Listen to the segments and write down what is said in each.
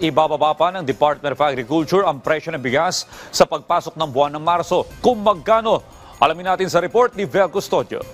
Ibababa pa ng Department of Agriculture ang presyo ng bigas sa pagpasok ng buwan ng Marso. Kung magkano, alamin natin sa report ni Vel Custodio.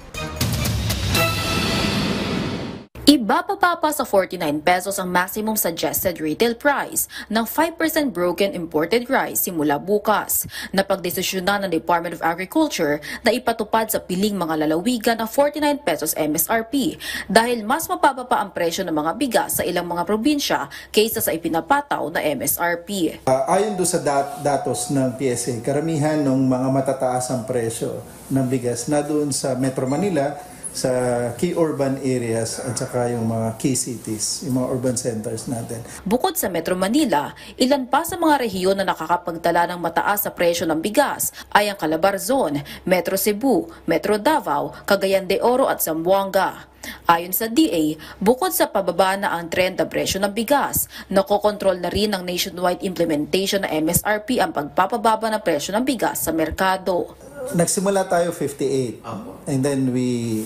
Ibababa pa sa 49 pesos ang maximum suggested retail price ng 5% broken imported rice simula bukas. Napagdesisyonan ng Department of Agriculture na ipatupad sa piling mga lalawigan ang 49 pesos MSRP dahil mas mababa pa ang presyo ng mga bigas sa ilang mga probinsya kaysa sa ipinapataw na MSRP. Ayon doon sa datos ng PSA, karamihan ng mga matataas ang presyo ng bigas na doon sa Metro Manila, sa key urban areas at saka yung mga key cities, yung mga urban centers natin. Bukod sa Metro Manila, ilan pa sa mga rehiyon na nakakapagtala ng mataas sa presyo ng bigas ay ang Calabar Zone, Metro Cebu, Metro Davao, Cagayan de Oro at Zamboanga. Ayon sa DA, bukod sa pababa na ang trend ng presyo ng bigas, nakokontrol na rin ng nationwide implementation ng MSRP ang pagpapababa ng presyo ng bigas sa merkado. Nagsimula tayo 58 and then we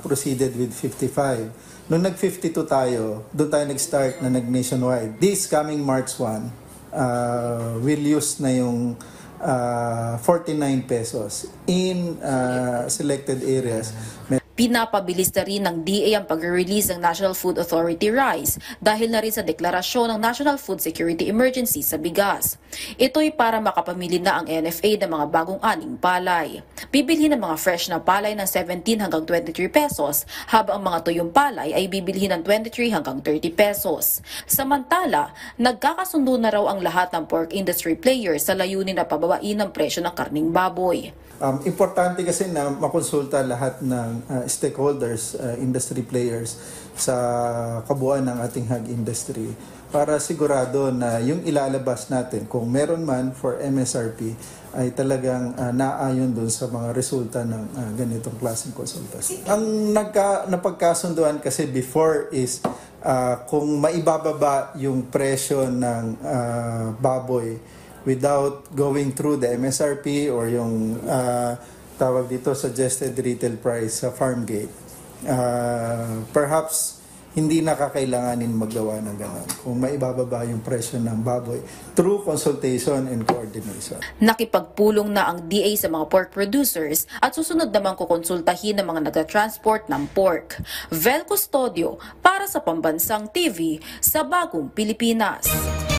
proceeded with 55. Nung nag-52 tayo, doon tayo nag-start na nag-nationwide. This coming March 1, we'll use na yung 49 pesos in selected areas. Pinapabilis na rin ng DA ang pag-release ng National Food Authority rice dahil na rin sa deklarasyon ng National Food Security Emergency sa bigas. Ito'y para makapamili na ang NFA ng mga bagong aning palay. Bibilhin ng mga fresh na palay ng 17 hanggang 23 pesos habang ang mga tuyong palay ay bibilhin ng 23 hanggang 30 pesos. Samantala, nagkakasundo na raw ang lahat ng pork industry players sa layunin na pababain ang presyo ng karning baboy. Importante kasi na makonsulta lahat ng stakeholders, industry players sa kabuuan ng ating hog industry para sigurado na yung ilalabas natin kung meron man for MSRP ay talagang naayon dun sa mga resulta ng ganitong klaseng konsultasyon. Ang napagkasunduan kasi before is kung maibababa yung presyo ng baboy without going through the MSRP or yung tawag dito suggested retail price sa farm gate, perhaps hindi nakakailanganin maggawa ng gano'n kung maibababa yung presyo ng baboy through consultation and coordination. Nakipagpulong na ang DA sa mga pork producers at susunod namang kukonsultahin ng mga nagtatransport ng pork. Vel Custodio para sa Pambansang TV sa Bagong Pilipinas.